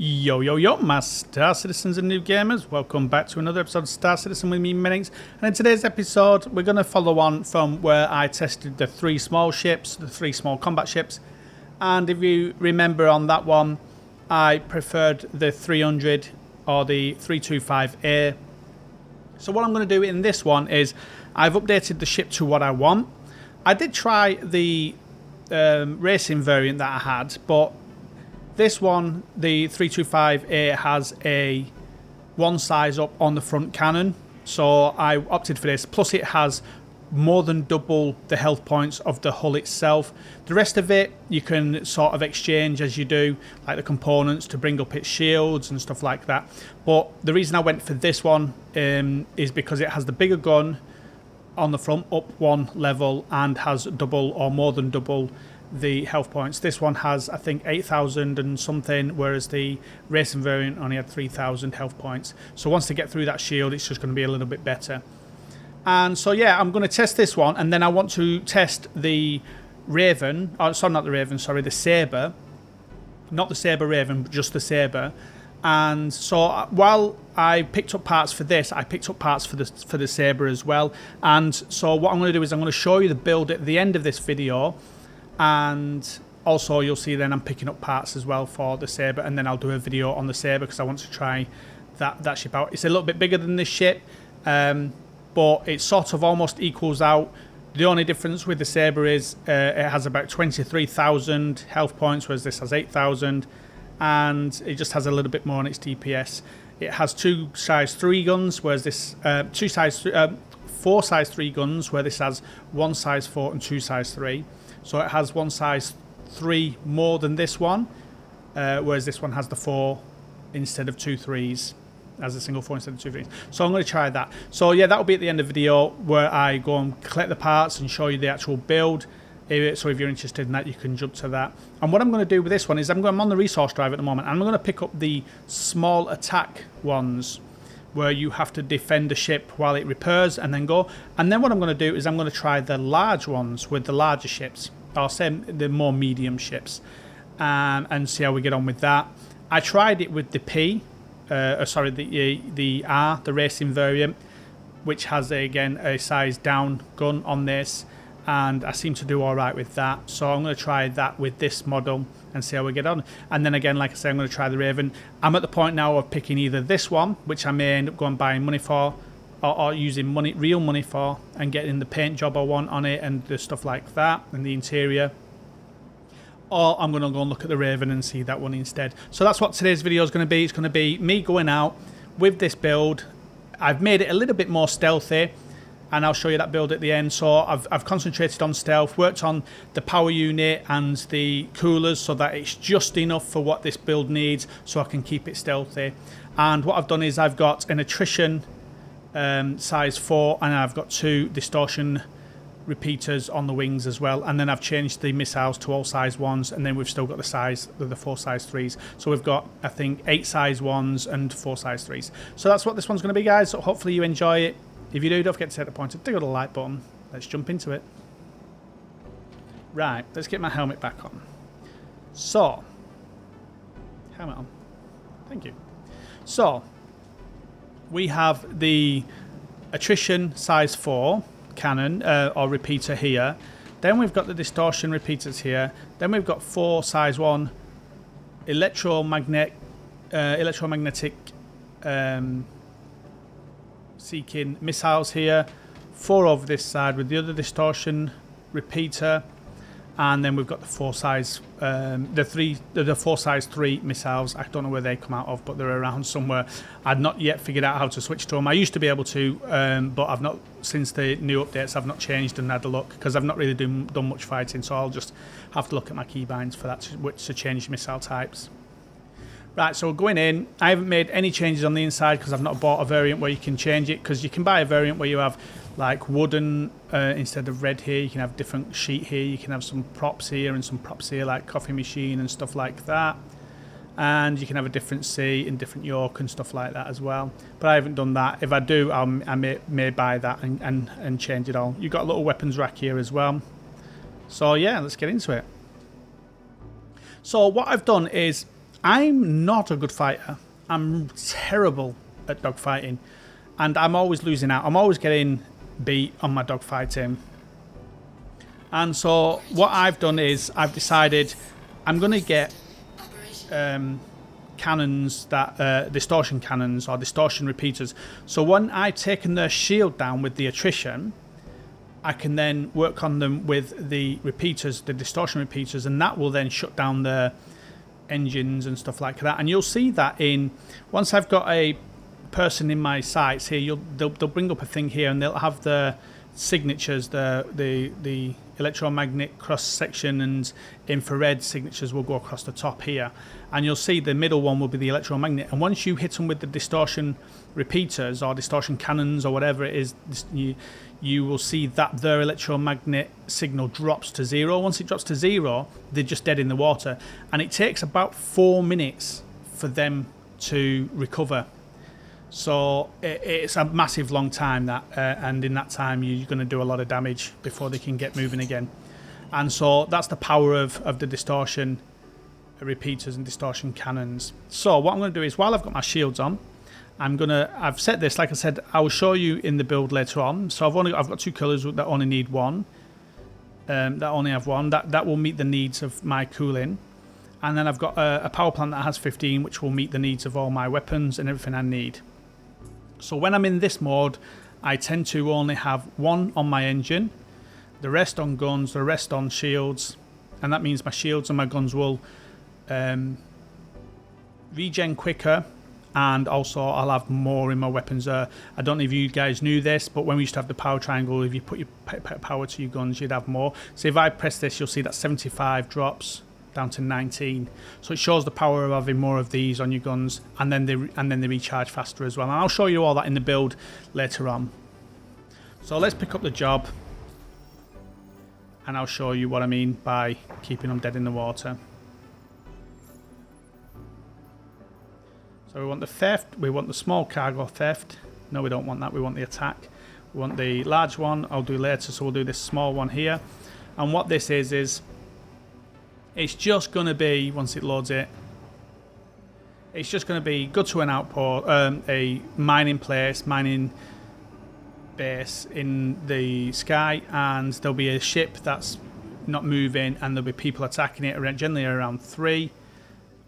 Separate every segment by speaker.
Speaker 1: Yo, yo, yo, my Star Citizens and Noob Gamers. Welcome back to another episode of Star Citizen with me, Minnings. And in today's episode, we're going to follow on from where I tested the three small ships, the three small combat ships. And if you remember on that one, I preferred the 300 or the 325A. So what I'm going to do in this one is I've updated the ship to what I want. I did try the racing variant that I had, but this one, the 325A, has a one size up on the front cannon, so I opted for this. Plus it has more than double the health points of the hull itself. The rest of it you can sort of exchange as you do, like the components to bring up its shields and stuff like that. But the reason I went for this one is because it has the bigger gun on the front, up one level, and has double or more than double the health points. This one has, I think, 8,000 and something, whereas the racing variant only had 3,000 health points. So once they get through that shield, it's just going to be a little bit better. And so yeah, I'm going to test this one, and then I want to test the Raven. Oh, sorry, not the Raven. Sorry, the Saber. Not the Saber Raven, but just the Saber. And so while I picked up parts for this, I picked up parts for the Saber as well. And so what I'm going to do is I'm going to show you the build at the end of this video. And also you'll see then I'm picking up parts as well for the Saber, and then I'll do a video on the Saber because I want to try that ship out. It's a little bit bigger than this ship, but it sort of almost equals out. The only difference with the Saber is it has about 23,000 health points, whereas this has 8,000, and it just has a little bit more on its DPS. It has two size 3 guns, whereas this four size 3 guns, where this has one size 4 and two size 3. So it has one size 3 more than this one, whereas this one has the 4 instead of 2 3s, as a single 4 instead of 2 3s. So I'm going to try that. So yeah, that'll be at the end of the video where I go and collect the parts and show you the actual build. So if you're interested in that, you can jump to that. And what I'm going to do with this one is I'm on the resource drive at the moment, and I'm going to pick up the small attack ones, where you have to defend the ship while it repairs and then go. And then what I'm going to do is I'm going to try the large ones with the larger ships, or say the more medium ships, and see how we get on with that. I tried it with the the R, the racing variant, which has again a size down gun on this, and I seem to do all right with that. So I'm going to try that with this model and see how we get on. And then again, like I say, I'm going to try the Raven. I'm at the point now of picking either this one, which I may end up going buying money for, or using real money for, and getting the paint job I want on it and the stuff like that, and the interior. Or I'm going to go and look at the Raven and see that one instead. So that's what today's video is going to be. It's going to be me going out with this build. I've made it a little bit more stealthy, and I'll show you that build at the end. So I've concentrated on stealth, worked on the power unit and the coolers so that it's just enough for what this build needs, so I can keep it stealthy. And what I've done is I've got an attrition size 4, and I've got 2 distortion repeaters on the wings as well. And then I've changed the missiles to all size 1s, and then we've still got the 4 size 3s. So we've got, I think, 8 size 1s and 4 size 3s. So that's what this one's going to be, guys. So hopefully you enjoy it. If you do, don't forget to hit the pointer, dig the like button. Let's jump into it. Right, let's get my helmet back on. So, helmet on. Thank you. So, we have the attrition size 4 cannon or repeater here. Then we've got the distortion repeaters here. Then we've got 4 size 1 electromagnetic seeking missiles here, 4 over this side with the other distortion repeater, and then we've got the 4 size the 4 size 3 missiles. I don't know where they come out of, but they're around somewhere. I've not yet figured out how to switch to them. I used to be able to, but I've not, since the new updates, I've not changed and had a look, because I've not really done much fighting, so I'll just have to look at my keybinds for that to change missile types. Right, so going in, I haven't made any changes on the inside because I've not bought a variant where you can change it, because you can buy a variant where you have like wooden instead of red here. You can have different sheet here, you can have some props here and some props here like coffee machine and stuff like that, and you can have a different seat and different yoke and stuff like that as well. But I haven't done that. If I do, I may buy that and change it all. You've got a little weapons rack here as well. So yeah, let's get into it. So what I've done is I'm not a good fighter. I'm terrible at dogfighting, and I'm always losing out. I'm always getting beat on my dogfighting. And so what I've done is I've decided I'm going to get cannons, that distortion cannons or distortion repeaters. So when I've taken their shield down with the attrition, I can then work on them with the repeaters, the distortion repeaters, and that will then shut down the engines and stuff like that. And you'll see that once I've got a person in my sights here, they'll bring up a thing here, and they'll have the signatures, the electromagnetic cross section and infrared signatures will go across the top here, and you'll see the middle one will be the electromagnet. And once you hit them with the distortion repeaters or distortion cannons or whatever it is, you will see that their electromagnet signal drops to 0. Once it drops to 0, they're just dead in the water, and it takes about 4 minutes for them to recover. So it's a massive long time, and in that time you're going to do a lot of damage before they can get moving again. And so that's the power of the distortion repeaters and distortion cannons. So what I'm going to do is, while I've got my shields on, I've set this, like I said, I will show you in the build later on. So I've got 2 colours that only need one. That only have one. That will meet the needs of my cooling. And then I've got a power plant that has 15, which will meet the needs of all my weapons and everything I need. So when I'm in this mode, I tend to only have 1 on my engine, the rest on guns, the rest on shields, and that means my shields and my guns will regen quicker, and also I'll have more in my weapons. I don't know if you guys knew this, but when we used to have the power triangle, if you put your power to your guns, you'd have more. So if I press this, you'll see that 75 drops down to 19. So it shows the power of having more of these on your guns, and then they recharge faster as well. And I'll show you all that in the build later on. So let's pick up the job, and I'll show you what I mean by keeping them dead in the water. So we want the theft, we want the small cargo theft. No, we don't want that, we want the attack. We want the large one, I'll do later, so we'll do this small one here. And what this is it's just going to be, once it loads it, it's just going to be go to an outport, a mining place, mining base in the sky, and there'll be a ship that's not moving, and there'll be people attacking it, generally around 3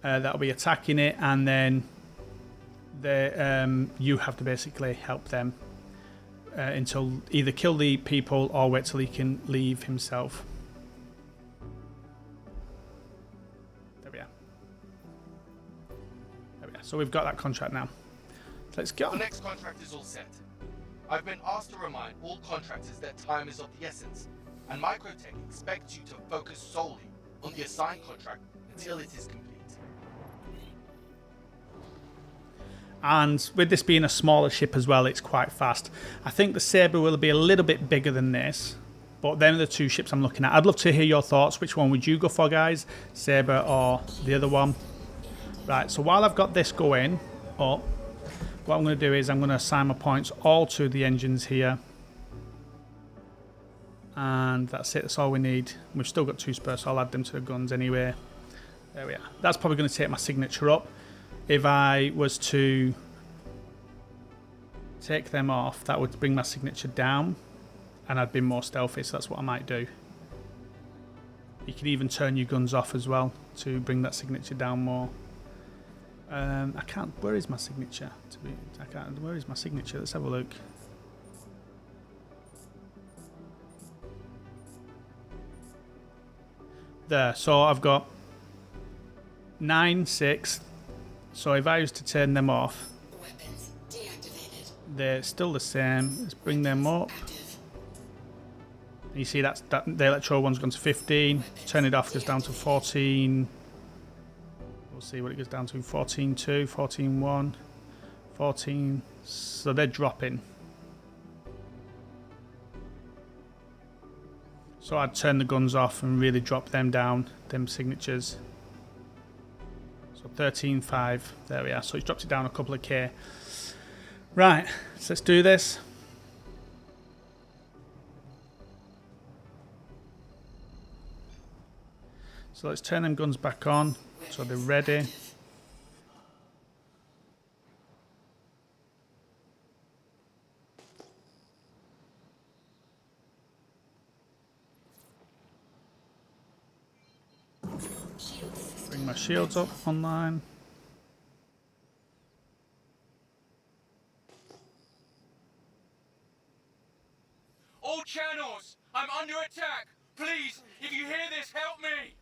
Speaker 1: that'll be attacking it, and then you have to basically help them until either kill the people or wait till he can leave himself. So we've got that contract now. Let's go.
Speaker 2: The next contract is all set. I've been asked to remind all contractors that time is of the essence, and Microtech expects you to focus solely on the assigned contract until it is complete.
Speaker 1: And with this being a smaller ship as well, it's quite fast. I think the Sabre will be a little bit bigger than this, but then the 2 ships I'm looking at. I'd love to hear your thoughts. Which one would you go for, guys? Sabre or the other one? Right, so while I've got this going up, what I'm going to do is I'm going to assign my points all to the engines here. And that's it, that's all we need. We've still got 2 spurs, so I'll add them to the guns anyway. There we are. That's probably going to take my signature up. If I was to take them off, that would bring my signature down, and I'd be more stealthy, so that's what I might do. You can even turn your guns off as well to bring that signature down more. I can't. Where is my signature? I can't. Where is my signature? Let's have a look. There. So I've got 9, 6. So if I was to turn them off,
Speaker 3: weapons deactivated.
Speaker 1: They're still the same. Let's bring them up. And you see that the electro one's gone to 15. Turn it off, goes down to 14. We'll see what it goes down to. 14.2, 14.1, 14. So they're dropping. So I'd turn the guns off and really drop them down, them signatures. So 13.5. There we are. So it's dropped it down a couple of K. Right, so let's do this. So let's turn them guns back on. So they're ready. My shield's up online.
Speaker 4: All channels! I'm under attack! Please, if you hear this, help me!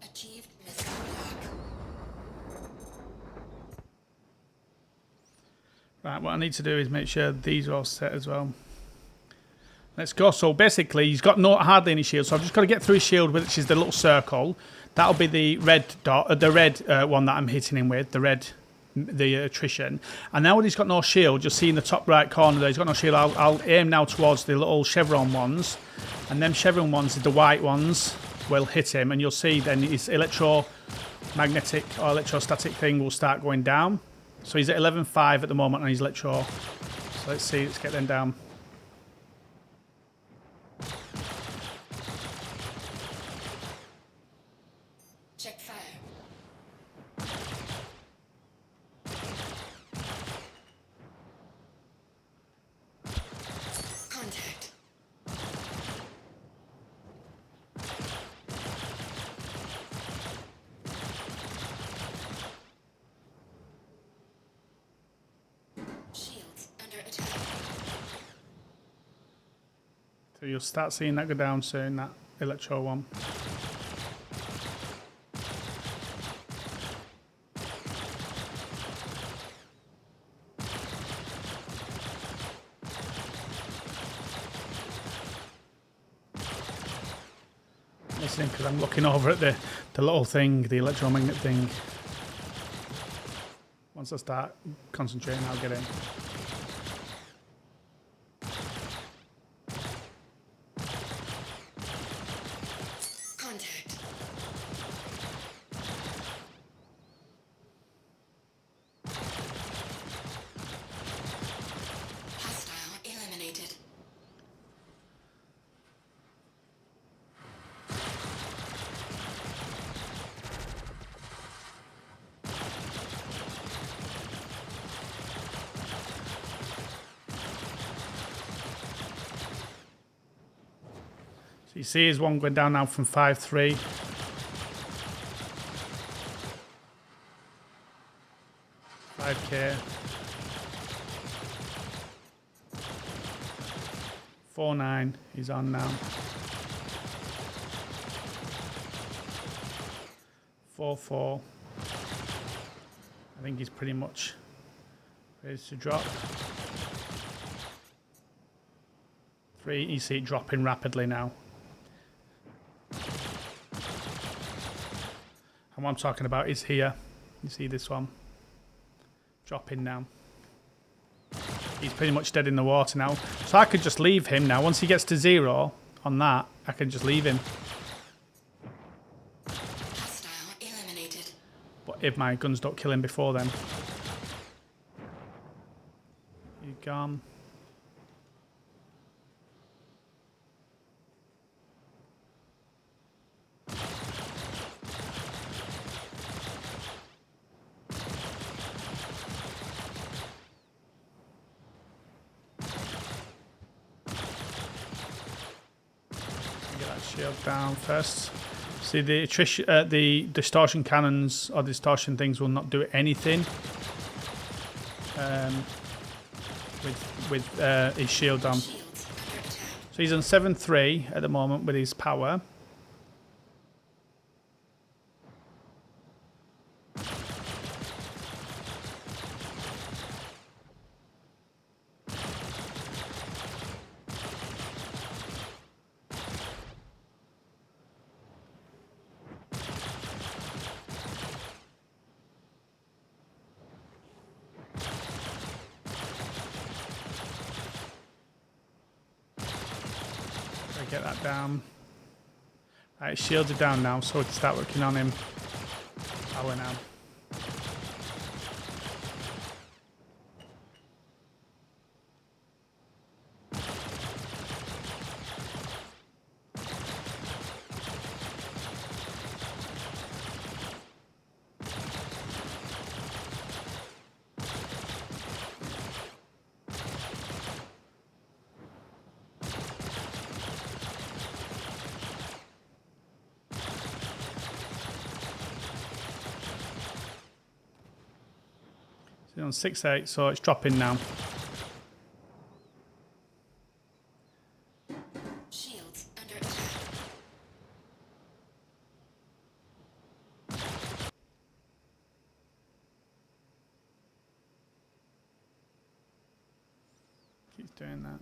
Speaker 3: Achieved missile lock.
Speaker 1: Right, what I need to do is make sure these are all set as well. Let's go. So basically, he's got hardly any shield. So I've just got to get through his shield, which is the little circle. That'll be the red dot, the red one that I'm hitting him with, the attrition. And now when he's got no shield, you'll see in the top right corner there, he's got no shield. I'll aim now towards the little chevron ones, and them chevron ones, the white ones, will hit him, and you'll see then his electromagnetic or electrostatic thing will start going down. So he's at 11.5 at the moment on his electro. So let's see, let's get them down.
Speaker 3: Check fire. Contact. Shields under attack.
Speaker 1: So you'll start seeing that go down soon, that electro one. Listening because I'm looking over at the little thing, the electromagnet thing. Once I start concentrating, I'll get in.
Speaker 3: Contact. Hostile eliminated.
Speaker 1: So you see his one going down now from 5.3. $5K. 4.9. He's on now. 4.4. I think he's pretty much ready to drop. 3. You see it dropping rapidly now. And what I'm talking about is here. You see this one dropping now. He's pretty much dead in the water now. So I could just leave him now. Once he gets to 0 on that, I can just leave him.
Speaker 3: Hostile eliminated.
Speaker 1: But if my guns don't kill him before then. You gone. Get that shield down first. See the attrition, the distortion cannons or distortion things will not do anything with his shield on.
Speaker 3: Shields under attack.
Speaker 1: So he's on 7.3 at the moment with his power. Get that down. Right, shields are down now, so we can start working on him. Power now. Been on 6.8, so it's dropping now.
Speaker 3: Shields under attack.
Speaker 1: Keeps doing that.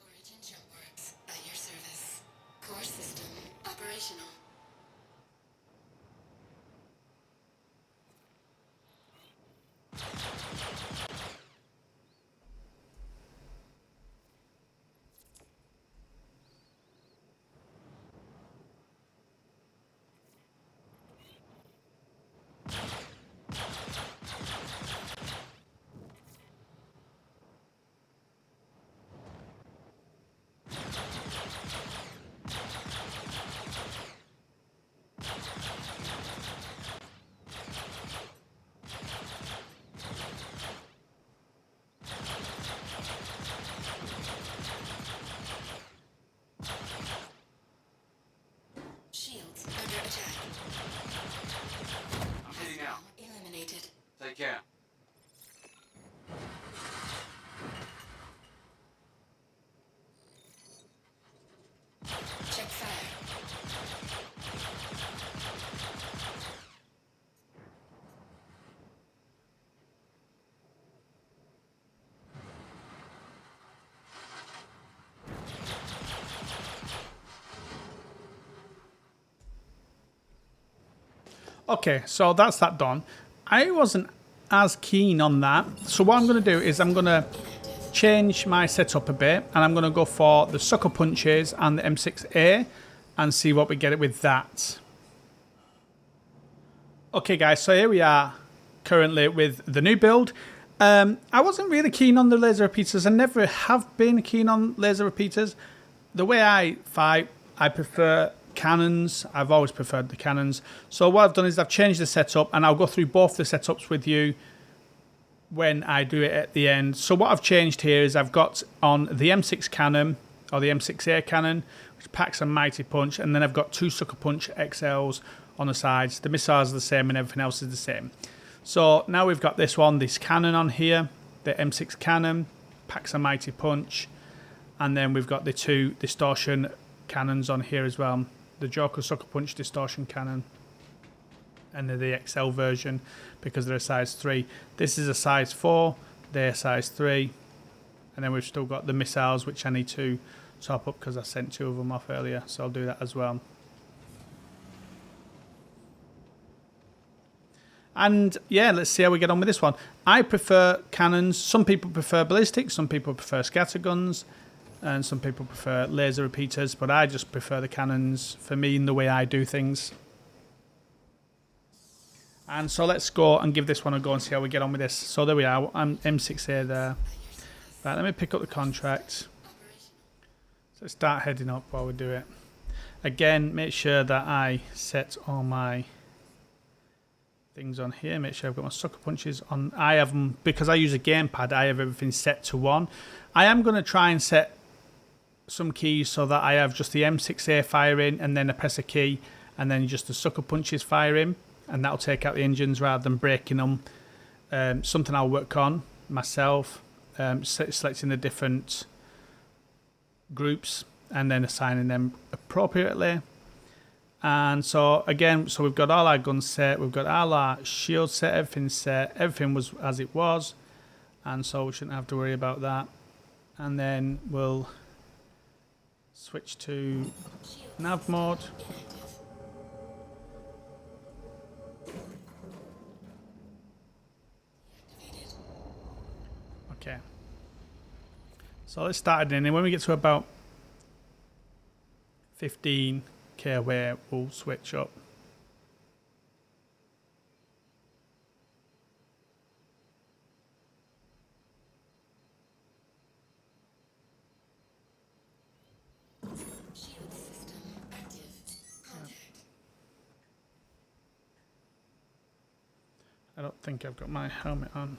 Speaker 3: Origin Jumpworks at your service. Core system operational. Shields under attack.
Speaker 4: I'm heading out.
Speaker 3: Eliminated.
Speaker 4: Take care.
Speaker 3: Check fire.
Speaker 1: Okay, so that's that done. I wasn't as keen on that. So what I'm going to do is I'm going to change my setup a bit, and I'm going to go for the sucker punches and the M6A and see what we get with that. Okay guys, so here we are currently with the new build. I wasn't really keen on the laser repeaters. I never have been keen on laser repeaters. The way I fight, I prefer cannons. I've always preferred the cannons. So what I've done is I've changed the setup, and I'll go through both the setups with you when I do it at the end. So what I've changed here is I've got on the M6 cannon, or the M6A cannon, which packs a mighty punch, and then I've got two sucker punch XLs on the sides. The missiles are the same and everything else is the same. So now we've got this one, this cannon on here, the M6 cannon, packs a mighty punch, and then we've got the two distortion cannons on here as well. The Joker Sucker Punch Distortion Cannon, and they're the XL version because they're a size 3. This is a size 4, they're size 3, and then we've still got the missiles, which I need to top up because I sent 2 of them off earlier, so I'll do that as well. And yeah, let's see how we get on with this one. I prefer cannons. Some people prefer ballistics, some people prefer scatterguns, and some people prefer laser repeaters, but I just prefer the cannons for me in the way I do things. And so let's go and give this one a go and see how we get on with this. So there we are, I'm M6A there. Right, let me pick up the contract. So start heading up while we do it. Again, make sure that I set all my things on here. Make sure I've got my sucker punches on. I have them, because I use a gamepad, I have everything set to 1. I am going to try and set some keys so that I have just the M6A firing and then I press a key and then just the sucker punches firing, and that'll take out the engines rather than breaking them. Something I'll work on myself, selecting the different groups and then assigning them appropriately. And so again, so we've got all our guns set, we've got all our shield set, everything's set, everything was as it was, and so we shouldn't have to worry about that. And then we'll switch to nav mode. Okay. So let's start in, and when we get to about 15k away, we'll switch up.
Speaker 3: Shield system active. Contact.
Speaker 1: I don't think I've got my helmet on.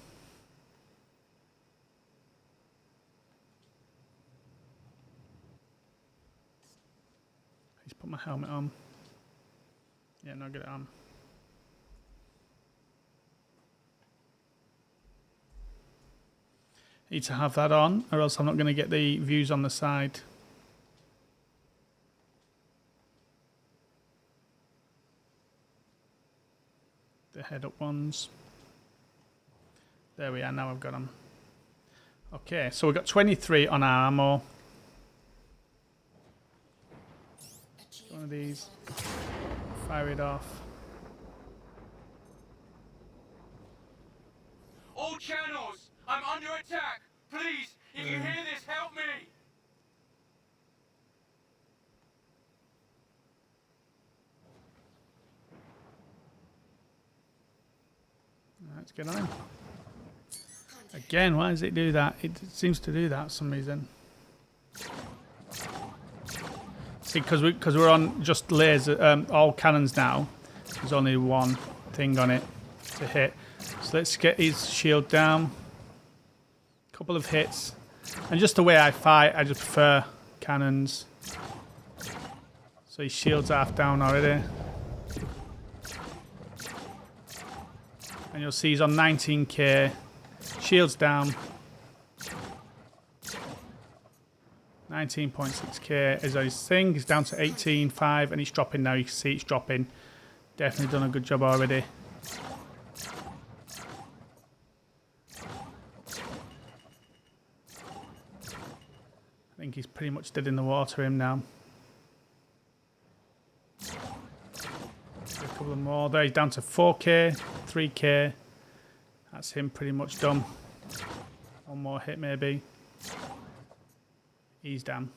Speaker 1: Let's put my helmet on. Yeah, no, get it on. Need to have that on, or else I'm not going to get the views on the side. The head up ones. There we are, now I've got them. Okay, so we've got 23 on our ammo. One of these. Fire it off.
Speaker 4: All channels, I'm under attack. Please, if you hear this, help me.
Speaker 1: Let's get on him. Again, why does it do that? It seems to do that for some reason. See, because we're on just laser, all cannons now. There's only one thing on it to hit. So let's get his shield down. Couple of hits, and just the way I fight, I just prefer cannons. So his shield's half down already. And you'll see he's on 19k. Shield's down. 19.6k is his thing. He's down to 18.5 and he's dropping now. You can see it's dropping. Definitely done a good job already. I think he's pretty much dead in the water, him now. A couple more. There, he's down to 4k, 3k. That's him pretty much done. One more hit maybe. He's down.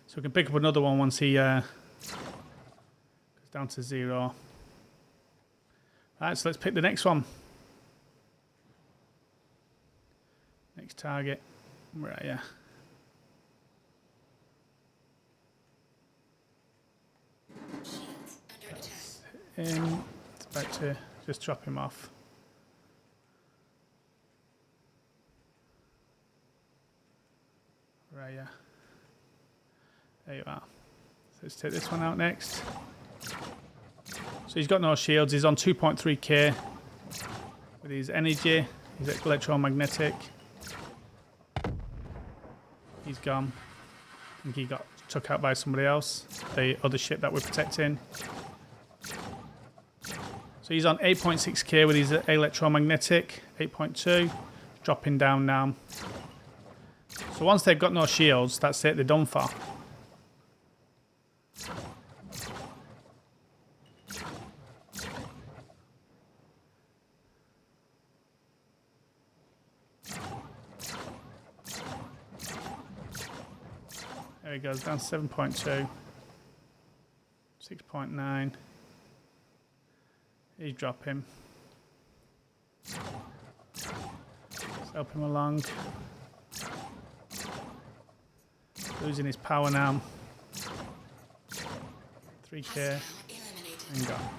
Speaker 1: So we can pick up another one once he goes down to 0. Right, so let's pick the next one. Next target. Where are you?
Speaker 3: Shields under attack.
Speaker 1: It's about to just drop him off. Where are you? There you are. So let's take this one out next. So he's got no shields. He's on 2.3k with his energy. He's electromagnetic. He's gone. I think he got took out by somebody else. The other ship that we're protecting. So he's on 8.6k with his electromagnetic. 8.2. Dropping down now. So once they've got no shields, that's it. They're done for. There he goes, down to 7.2. 6.9. He's dropping. Let's help him along. Losing his power now. 3k.
Speaker 3: Hostile eliminated.
Speaker 1: And gone.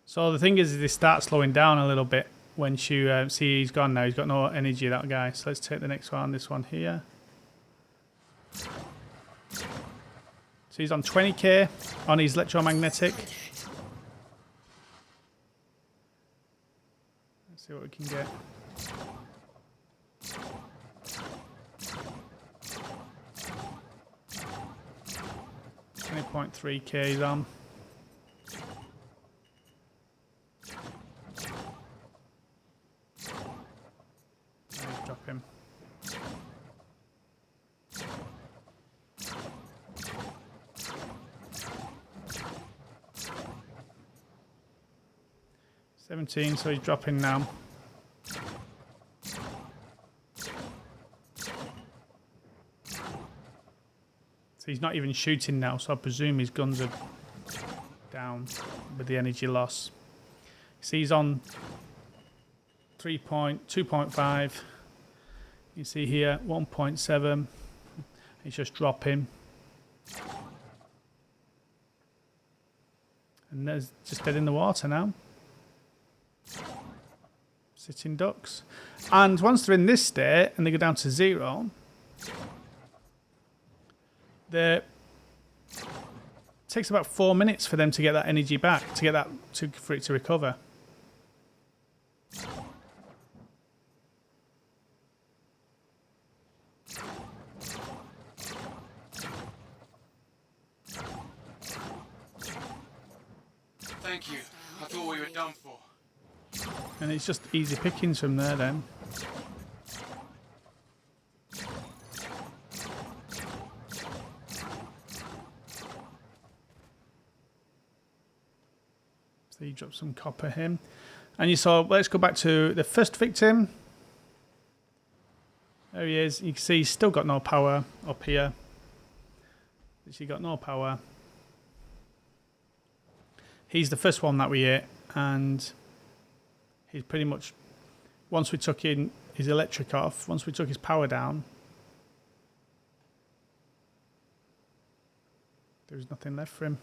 Speaker 1: So the thing is, they start slowing down a little bit once you see he's gone now. He's got no energy, that guy. So let's take the next one, this one here. So he's on 20k on his electromagnetic. Let's see what we can get. 20.3k he's on. Drop him. $17, so he's dropping now. So he's not even shooting now, so I presume his guns are down with the energy loss. See, he's on 2.5. You see here 1.7. He's just dropping. And there's just dead in the water now. Sitting ducks. And once they're in this state and they go down to 0, it takes about 4 minutes for them to get that energy back, for it to recover.
Speaker 4: Thank you. I thought we were done for.
Speaker 1: And it's just easy pickings from there then. So you drop some copper him. And you saw, let's go back to the first victim. There he is. You can see he's still got no power up here. He's got no power. He's the first one that we hit, and he's pretty much, once we took in his electric off, once we took his power down, there was nothing left for him.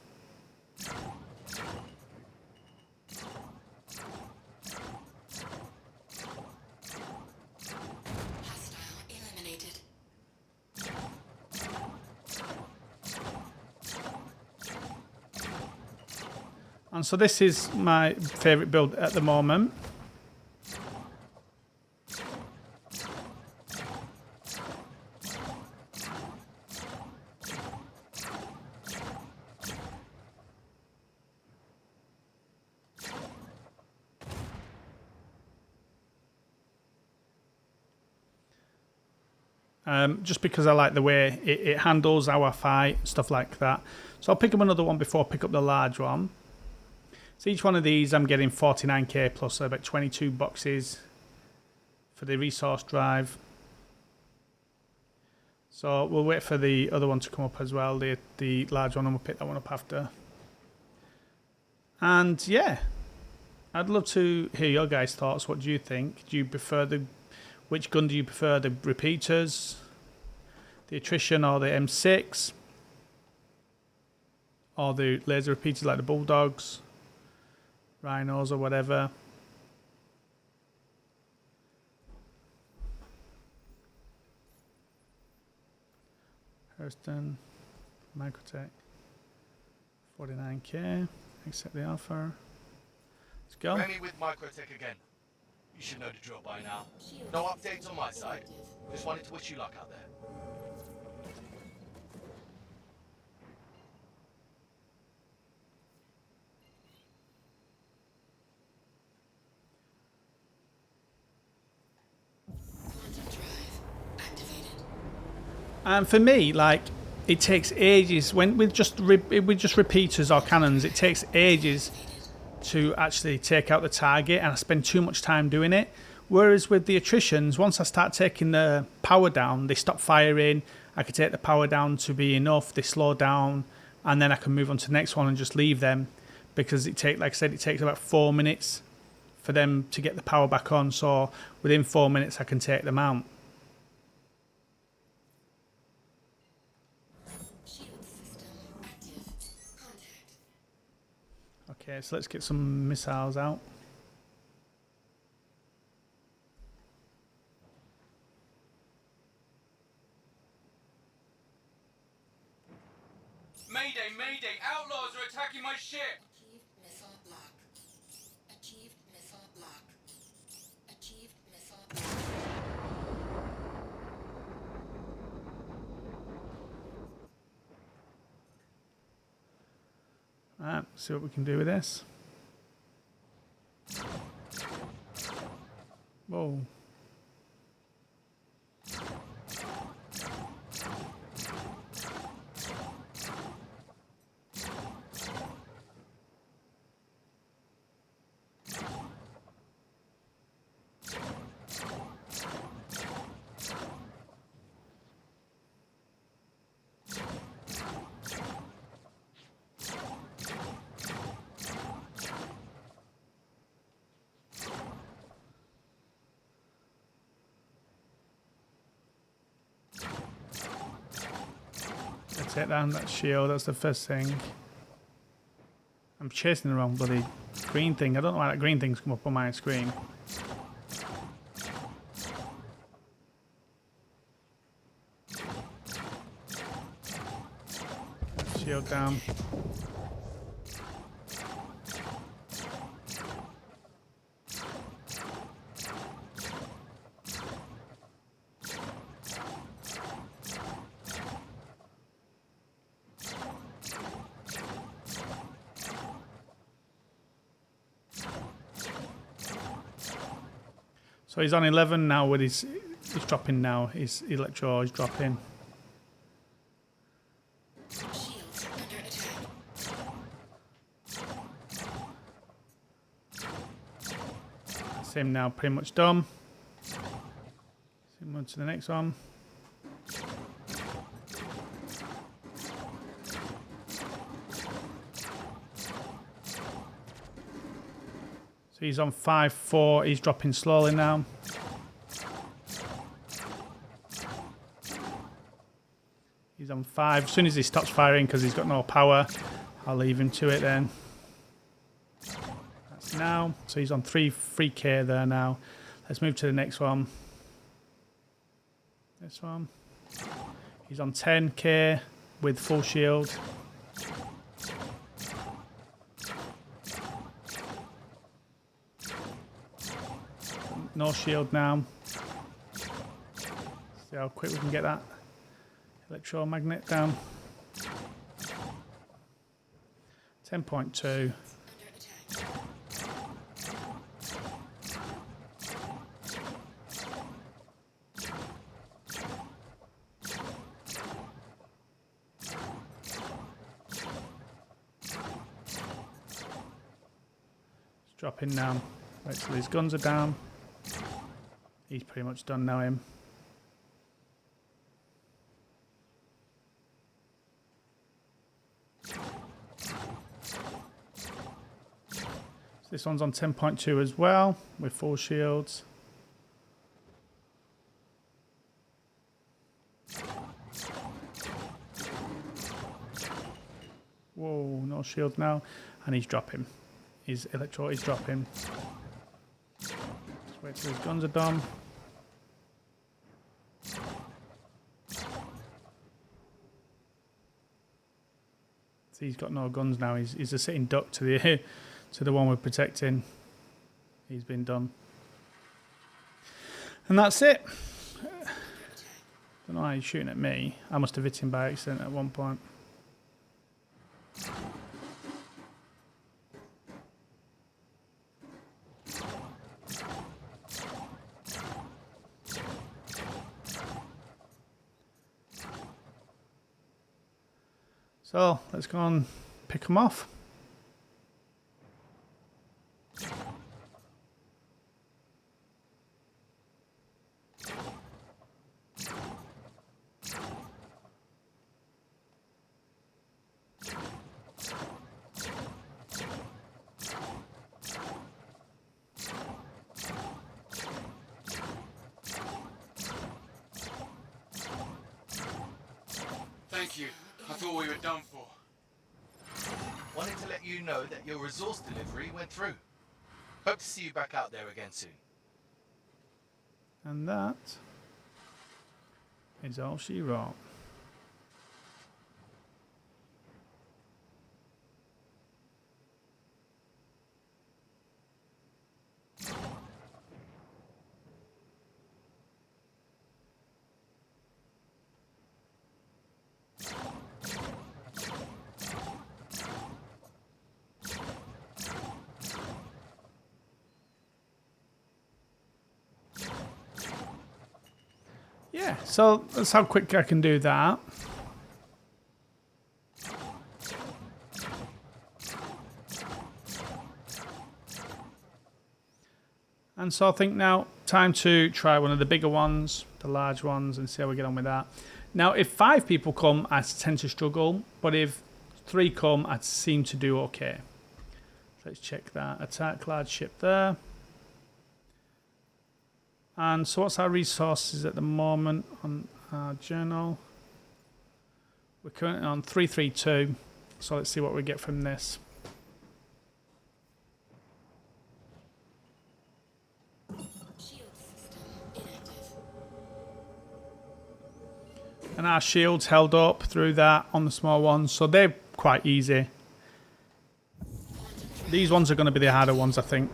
Speaker 3: Hostile eliminated.
Speaker 1: And so this is my favourite build at the moment. Just because I like the way it handles our fight, stuff like that. So I'll pick up another one before I pick up the large one. So each one of these I'm getting 49k plus about 22 boxes for the resource drive. So we'll wait for the other one to come up as well, the large one, and we'll pick that one up after. And yeah, I'd love to hear your guys' thoughts. What do you think? Do you prefer which gun do you prefer? The repeaters, the attrition, or the M6? Or the laser repeaters like the bulldogs, rhinos, or whatever? Hurston, Microtech, 49k. Accept the offer. Let's go.
Speaker 2: Remy with Microtech again. You should know the drill by now. No updates on my side. Just wanted to wish you luck out there.
Speaker 3: Quantum drive activated.
Speaker 1: And for me, like, it takes ages with just repeaters or cannons. It takes ages to actually take out the target, and I spend too much time doing it. Whereas with the attritions, once I start taking the power down, they stop firing. I can take the power down to be enough. They slow down, and then I can move on to the next one and just leave them, because like I said, it takes about 4 minutes for them to get the power back on. So within 4 minutes, I can take them out.
Speaker 3: Shield system active. Contact.
Speaker 1: Okay, so let's get some missiles out.
Speaker 4: Mayday, mayday! Outlaws are attacking my ship!
Speaker 3: Achieved missile block. Achieved missile block. Achieved missile block.
Speaker 1: Alright, see what we can do with this. Whoa. Take down that shield, that's the first thing. I'm chasing the wrong bloody green thing. I don't know why that green thing's come up on my screen. Shield down. So he's on 11 now with he's dropping now. His electro is dropping.
Speaker 3: Shields under attack.
Speaker 1: That's him now pretty much done. Same on to the next one. So he's on 5-4, he's dropping slowly now. He's on 5. As soon as he stops firing, because he's got no power, I'll leave him to it then. That's now. So he's on 3K there now. Let's move to the next one. This one. He's on 10K with full shield. No shield now. See how quick we can get that electromagnet down. 10.2.
Speaker 3: Under attack.
Speaker 1: It's dropping now. Wait till his guns are down. He's pretty much done now, him. So this one's on 10.2 as well, with 4 shields. Whoa, no shield now. And he's dropping. His electro is dropping. Just wait till his guns are done. So he's got no guns now. He's a sitting duck to the to the one we're protecting. He's been done. And that's it. Don't know why he's shooting at me. I must have hit him by accident at one point. So let's go and pick them off.
Speaker 4: Thank you. I thought we were done for.
Speaker 2: Wanted to let you know that your resource delivery went through. Hope to see you back out there again soon.
Speaker 1: And that is all she wrote. Yeah, so that's how quick I can do that. And so I think now, time to try one of the bigger ones, the large ones, and see how we get on with that. Now, if 5 people come, I tend to struggle, but if 3 come, I seem to do okay. Let's check that. Attack large ship there. And so what's our resources at the moment on our journal? We're currently on 332, so let's see what we get from this.
Speaker 3: Shield system inactive.
Speaker 1: And our shields held up through that on the small ones, so they're quite easy. These ones are going to be the harder ones, I think.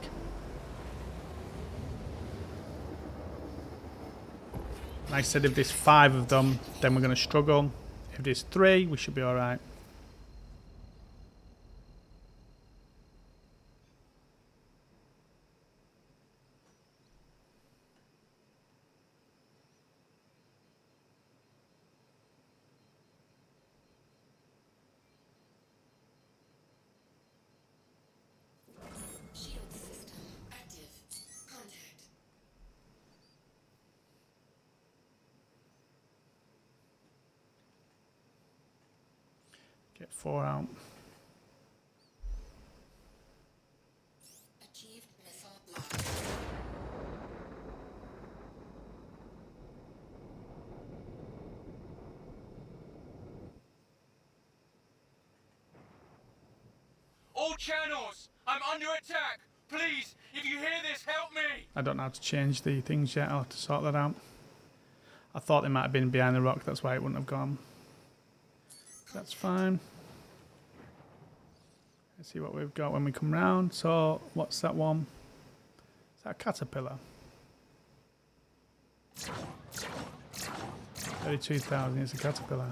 Speaker 1: Like I said, if there's 5 of them, then we're going to struggle. If there's 3, we should be alright.
Speaker 3: Shield system active. Contact.
Speaker 1: Get 4 out.
Speaker 3: Achieved missile block.
Speaker 4: All channels! I'm under attack! Please, if you hear this, help me!
Speaker 1: I don't know how to change the things yet. I'll have to sort that out. I thought they might have been behind the rock, that's why it wouldn't have gone. That's fine. Let's see what we've got when we come round. So, what's that one? Is that a caterpillar? 32,000 is a caterpillar.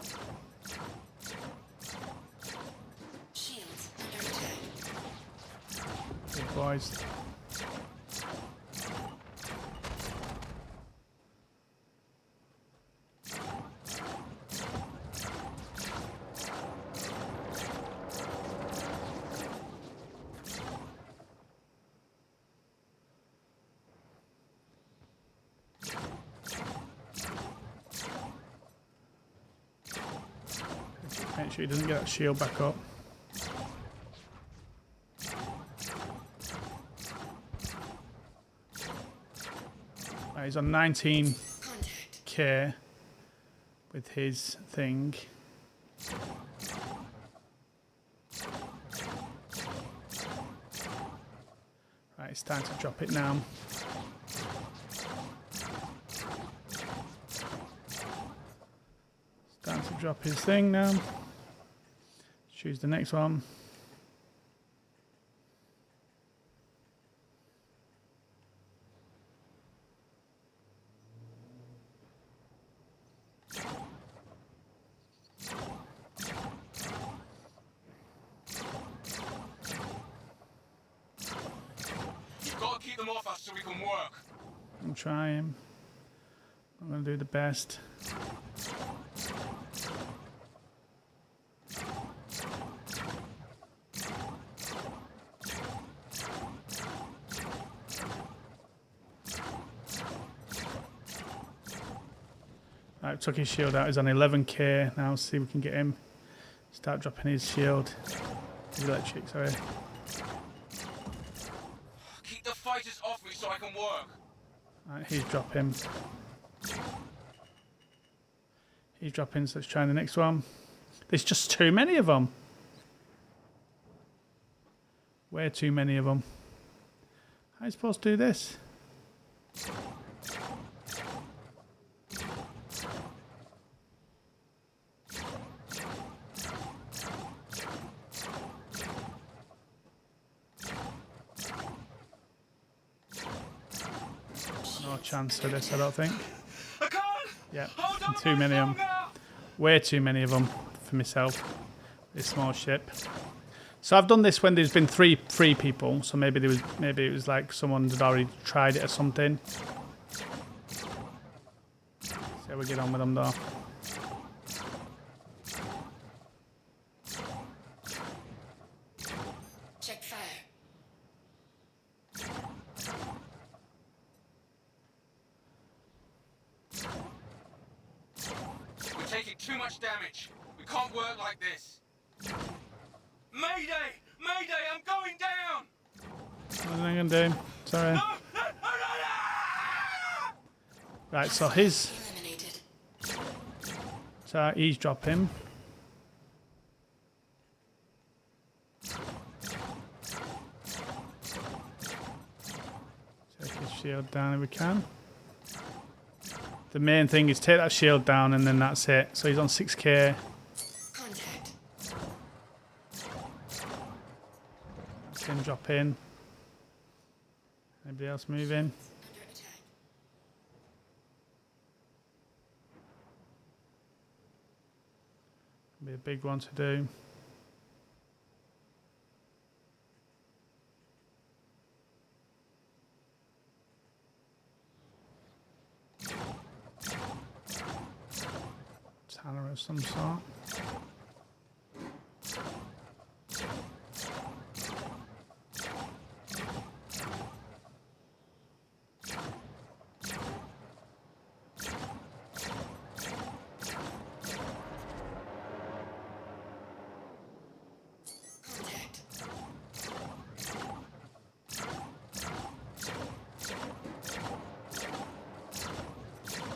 Speaker 3: Shields under attack.
Speaker 1: Good boys. Make sure he doesn't get that shield back up. Right, he's on 19k
Speaker 3: Contact.
Speaker 1: with his thing. Right, it's time to drop it now. It's time to drop his thing now. Choose the next one.
Speaker 4: You've got to keep them off us so we can work.
Speaker 1: I'm trying. I'm going to do the best. Right, took his shield out. He's on 11k now. See if we can get him. Start dropping his shield. His electric, sorry.
Speaker 4: Keep the fighters off me so I can work.
Speaker 1: Right, he's dropping. He's dropping, so let's try the next one. There's just too many of them. Way too many of them. How are you supposed to do this? No chance for this, I don't think.
Speaker 4: I can't.
Speaker 1: Yeah,
Speaker 4: Hold on
Speaker 1: too many of them.
Speaker 4: longer.
Speaker 1: Way too many of them for myself. This small ship. So I've done this when there's been three people. So maybe it was like someone had already tried it or something. See how we get on with them though.
Speaker 3: Check fire.
Speaker 4: We're taking too much damage. We can't work like this. Mayday! Mayday! I'm going down!
Speaker 1: What am I gonna do? Sorry.
Speaker 4: No! No! No! No! No!
Speaker 1: Right, so his
Speaker 3: Eliminated.
Speaker 1: so eavesdrop him. Take his shield down if we can. The main thing is take that shield down and then that's it. So he's on 6k.
Speaker 3: Contact.
Speaker 1: That's him drop in. Anybody else move in?
Speaker 3: Under attack.
Speaker 1: Be a big one to do. Tanner of some sort.
Speaker 3: Contact.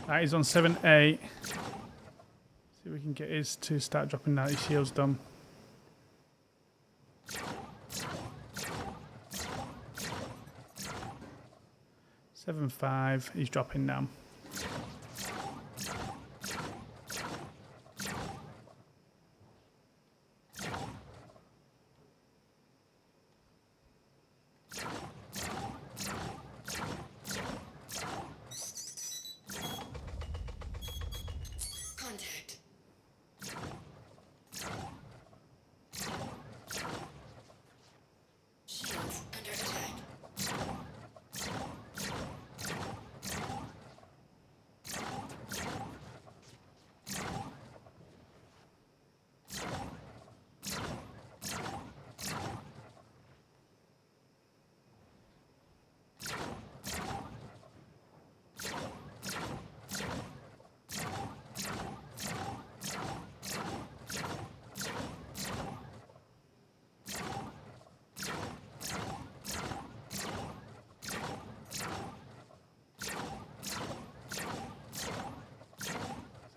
Speaker 1: Right, he's on 7-8. See if we can get his to start dropping down. His shield's done. Seven 5. He's dropping down.
Speaker 3: Contact. Shields under attack.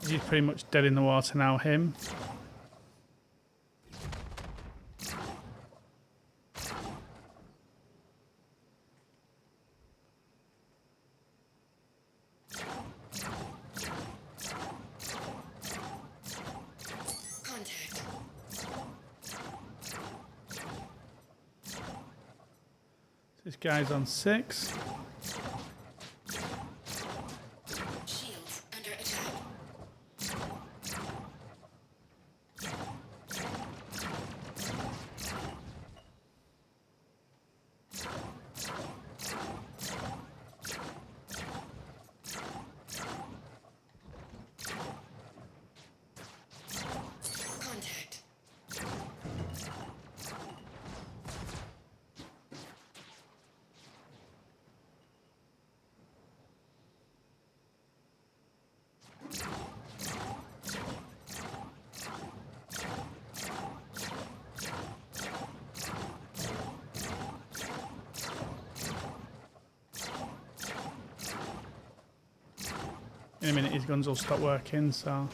Speaker 1: He's pretty much dead in the water now, him.
Speaker 3: Contact.
Speaker 1: This guy's on 6.
Speaker 3: Shields under attack. Contact.
Speaker 1: In a minute his guns will stop working, so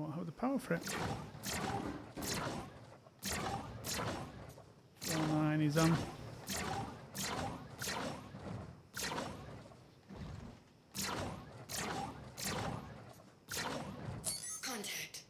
Speaker 1: don't have the power for it. 4-9 he's on.
Speaker 3: Contact.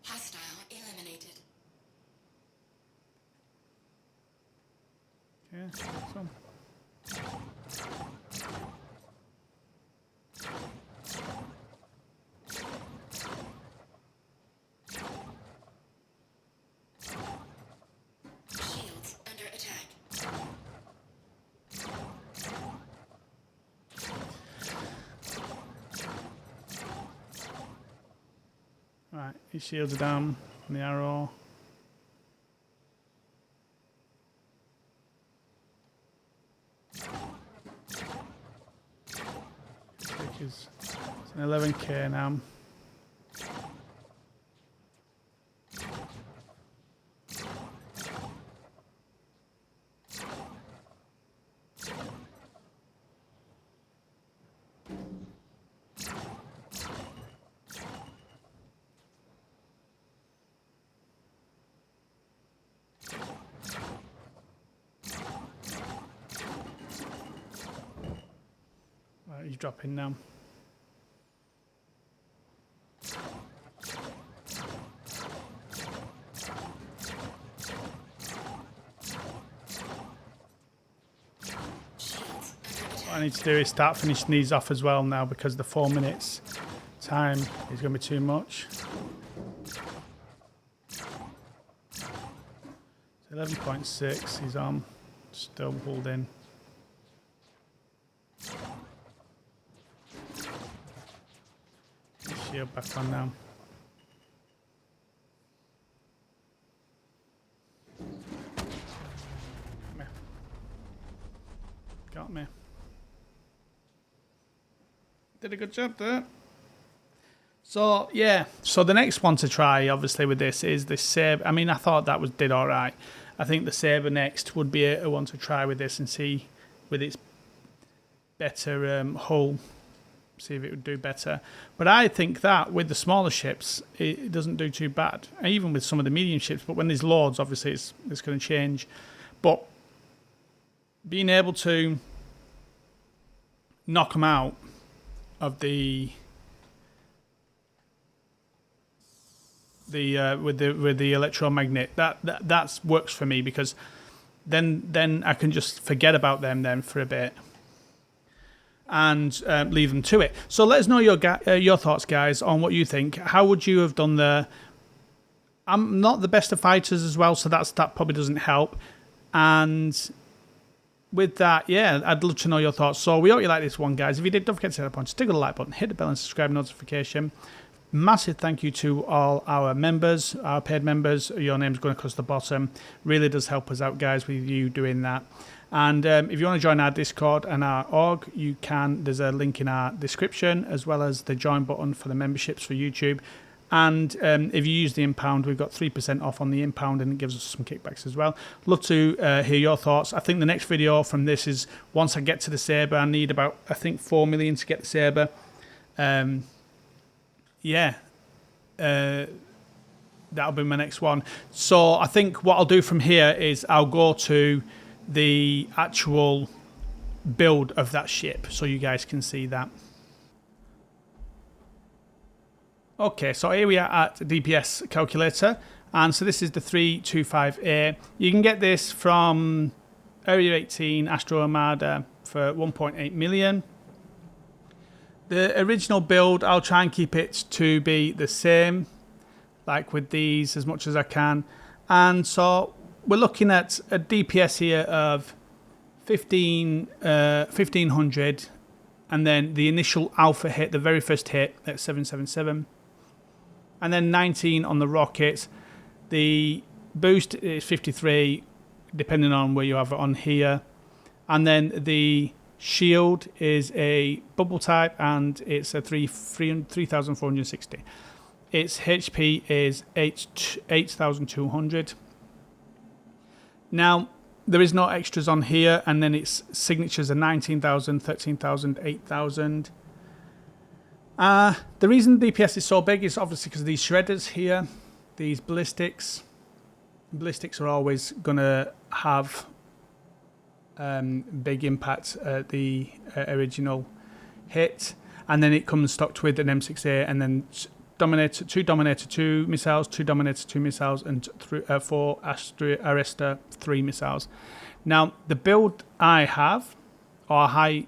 Speaker 3: Hostile eliminated.
Speaker 1: Yeah, so.
Speaker 3: Shields under attack.
Speaker 1: Right, his shields are down on the arrow. It's an 11k now. Right, he's dropping now. What I need to do is start finishing these off as well now, because the 4 minutes time is going to be too much. 11.6 he's on, still holding. Shield back on now. Got me. Did a good job there. So yeah, so the next one to try, obviously, with this is the saber. I mean, I thought that did all right. I think the saber next would be a one to try with this and see with its better hull, see if it would do better. But I think that with the smaller ships, it doesn't do too bad. Even with some of the medium ships, but when there's loads, obviously it's going to change. But being able to knock them out of the with the electromagnet, that works for me, because then I can just forget about them then for a bit and leave them to it. So let us know your thoughts, guys, on what you think. How would you have done the? I'm not the best of fighters as well, so that probably doesn't help. And with that, yeah, I'd love to know your thoughts. So we hope you like this one, guys. If you did, don't forget to hit that point, stick with the like button, hit the bell and subscribe notification. Massive thank you to all our members, our paid members. Your name's going across the bottom. Really does help us out, guys, with you doing that. And if you want to join our Discord and our org, you can. There's a link in our description, as well as the join button for the memberships for YouTube. And if you use the impound, we've got 3% off on the impound, and it gives us some kickbacks as well. Love to hear your thoughts. I think the next video from this is once I get to the saber. I need about, I think, 4 million to get the saber. Yeah, that'll be my next one. So I think what I'll do from here is I'll go to the actual build of that ship so you guys can see that. Okay, so here we are at DPS calculator, and so this is the 325A. You can get this from Area 18 Astro Armada for 1.8 million. The original build, I'll try and keep it to be the same, like with these, as much as I can. And so we're looking at a DPS here of 1500, and then the initial alpha hit, the very first hit, at 777. And then 19 on the rockets. The boost is 53, depending on where you have it on here. And then the shield is a bubble type, and it's a 3,460. Its HP is 8,200. Now, there is no extras on here, and then its signatures are 19,000, 13,000, 8,000. The reason DPS is so big is obviously because of these shredders here, these ballistics. Ballistics are always going to have big impact at the original hit, and then it comes stocked with an M6A, and then two Dominator 2 missiles, 2 Dominator 2 missiles, and 4 Arista 3 missiles. Now, the build I have, or I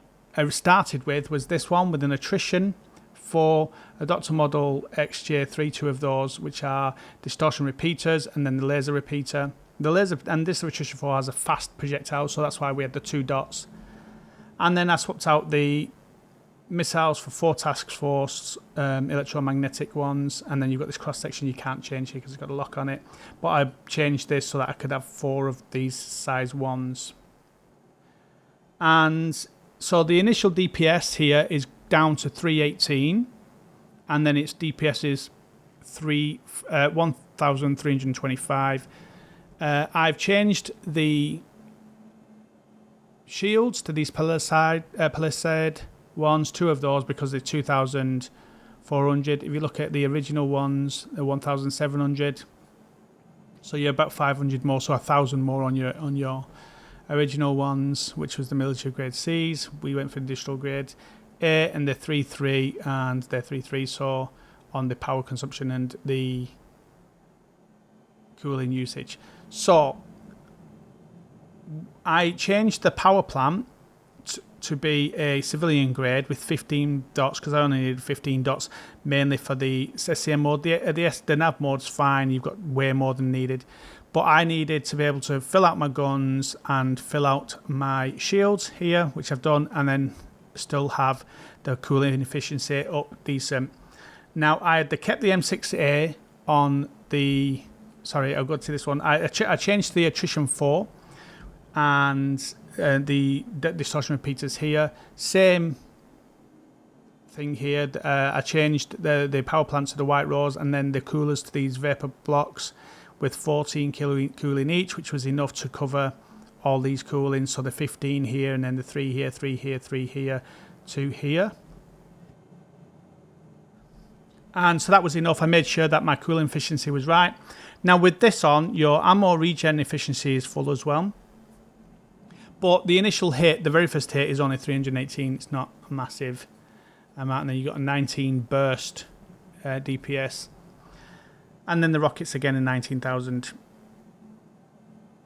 Speaker 1: started with, was this one with an attrition for a Doctor Model XJ3, 2 of those, which are distortion repeaters, and then the laser repeater. The laser, and this attrition 4 has a fast projectile, so that's why we had the 2 dots. And then I swapped out the missiles for 4 task force electromagnetic ones, and then you've got this cross section you can't change here because it's got a lock on it. But I changed this so that I could have 4 of these size ones. And so the initial DPS here is down to 318, and then its DPS is 1,325. I've changed the shields to these palisade ones, 2 of those, because they're 2,400. If you look at the original ones, they're 1,700. So you're about 500 more, so 1,000 more on your original ones, which was the military grade Cs. We went for industrial grade A, and they're 3.3, and they're 3.3. So on the power consumption and the cooling usage. So I changed the power plant to be a civilian grade with 15 dots, because I only needed 15 dots mainly for the SCM mode. The nav mode's fine, you've got way more than needed, but I needed to be able to fill out my guns and fill out my shields here, which I've done, and then still have the cooling efficiency up decent. Now, I had kept the M6A on the... Sorry, I'll go to this one. I changed the attrition 4 and the distortion repeaters here. Same thing here. I changed the power plant to the white rose, and then the coolers to these vapor blocks with 14 cooling each, which was enough to cover all these coolings. So the 15 here, and then the 3 here, 3 here, 3 here, 2 here. And so that was enough. I made sure that my cooling efficiency was right. Now with this on, your ammo regen efficiency is full as well. But the initial hit, the very first hit, is only 318. It's not a massive amount. And then you've got a 19 burst DPS. And then the rockets again in 19,000.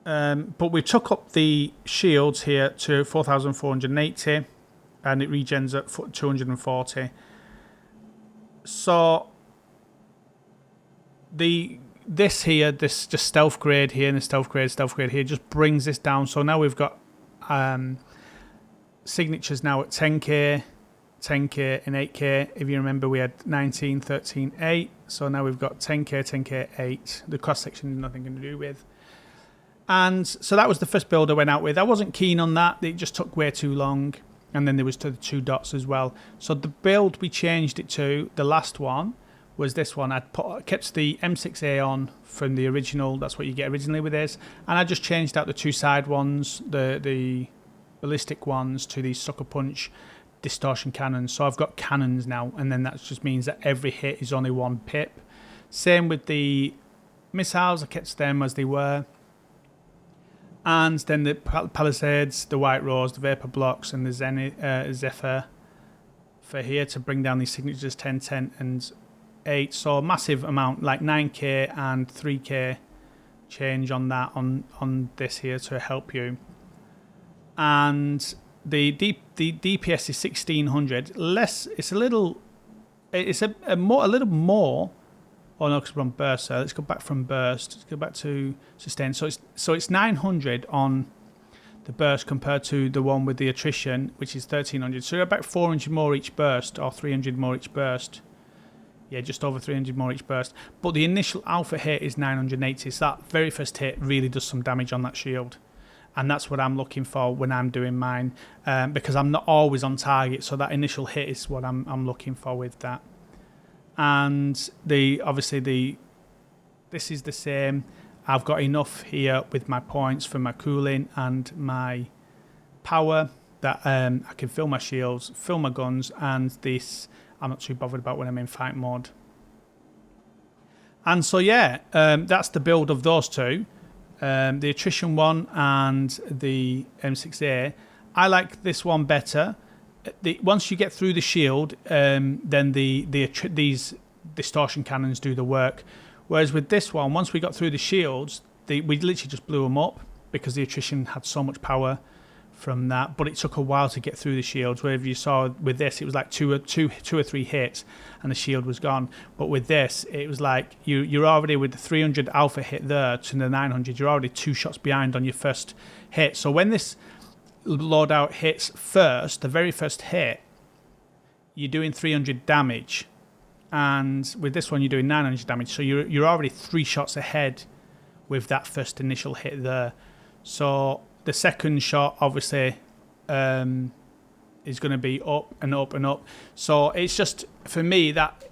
Speaker 1: But we took up the shields here to 4,480. And it regens at 240. So this just stealth grade here and the stealth grade here just brings this down. So now we've got signatures now at 10k, 10k and 8k. If you remember, we had 19, 13, 8. So now we've got 10k, 10k, 8. The cross section nothing to do with. And so that was the first build I went out with. I wasn't keen on that. It just took way too long. And then there was to the 2 dots as well. So the build we changed it to, the last one, was this one. I kept the M6A on from the original. That's what you get originally with this. And I just changed out the 2 side ones, the ballistic ones, to these sucker punch distortion cannons. So I've got cannons now, and then that just means that every hit is only 1 pip. Same with the missiles. I kept them as they were. And then the palisades, the white rose, the vapor blocks, and the Zephyr for here to bring down these signatures 10, 10, and 8. So a massive amount, like 9k and 3k change on that on this here to help you. And the DPS is 1600. Less. It's a little. It's a little more. Oh no, because we're on burst. So let's go back from burst. Let's go back to sustain. So it's 900 on the burst compared to the one with the attrition, which is 1300. So you're about 400 more each burst, or 300 more each burst. Yeah, just over 300 more each burst. But the initial alpha hit is 980. So that very first hit really does some damage on that shield. And that's what I'm looking for when I'm doing mine, because I'm not always on target. So that initial hit is what I'm looking for with that. And this is the same. I've got enough here with my points for my cooling and my power that I can fill my shields, fill my guns, and this I'm not too bothered about when I'm in fight mode. And so yeah, that's the build of those two. The attrition one and the M6A. I like this one better. Once you get through the shield, then these distortion cannons do the work. Whereas with this one, once we got through the shields, we literally just blew them up because the attrition had so much power from that. But it took a while to get through the shields. Whereas you saw with this, it was like two or three hits and the shield was gone. But with this, it was like you're already with the 300 alpha hit there to the 900. You're already 2 shots behind on your first hit. So when this loadout hits first, the very first hit, you're doing 300 damage. And with this one, you're doing 900 damage. So you're already 3 shots ahead with that first initial hit there. So the second shot, obviously, is going to be up and up and up. So it's just, for me, that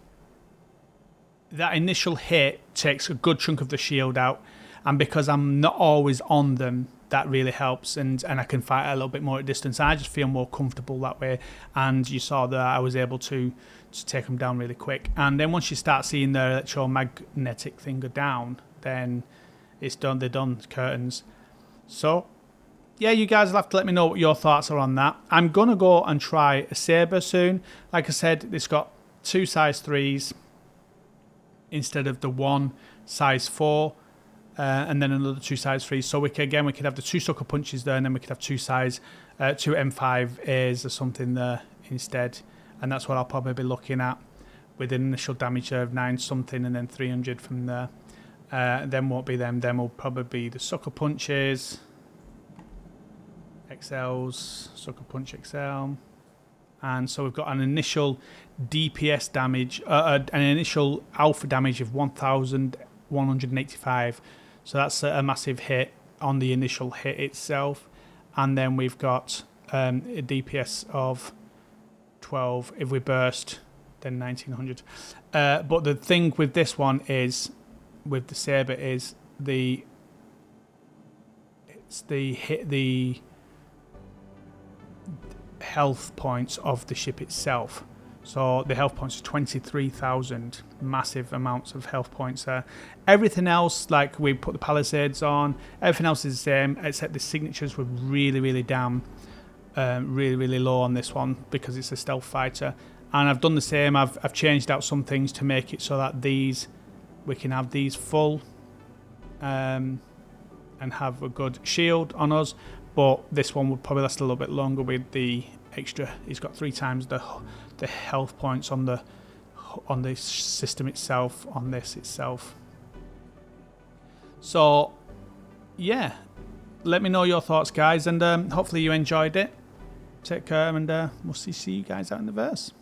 Speaker 1: initial hit takes a good chunk of the shield out. And because I'm not always on them, that really helps. And I can fight a little bit more at distance. I just feel more comfortable that way. And you saw that I was able to take them down really quick. And then once you start seeing the electromagnetic thing go down, then it's done. They're done, curtains. So yeah, you guys will have to let me know what your thoughts are on that. I'm going to go and try a Sabre soon. Like I said, it's got 2 size 3s instead of the 1 size 4, and then another 2 size 3s. So we could have the 2 sucker punches there, and then we could have 2 M5As or something there instead. And that's what I'll probably be looking at with an initial damage of 9 something and then 300 from there. Then won't be them. Then will probably be the sucker punches, XLs, sucker punch XL. And so we've got an initial DPS damage, an initial alpha damage of 1,185. So that's a massive hit on the initial hit itself. And then we've got a DPS of 12. If we burst, then 1,900. But the thing with this one is, with the Sabre, is the health points of the ship itself. So the health points are 23,000, massive amounts of health points there. Everything else, like we put the palisades on, everything else is the same, except the signatures were really down, really low on this one because it's a stealth fighter. And I've done the same. I've changed out some things to make it so that we can have these full, and have a good shield on us. But this one would probably last a little bit longer with the extra. He's got 3 times the health points on the system itself, on this itself. So yeah, let me know your thoughts, guys, and hopefully you enjoyed it. Take care, and we'll see you guys out in the verse.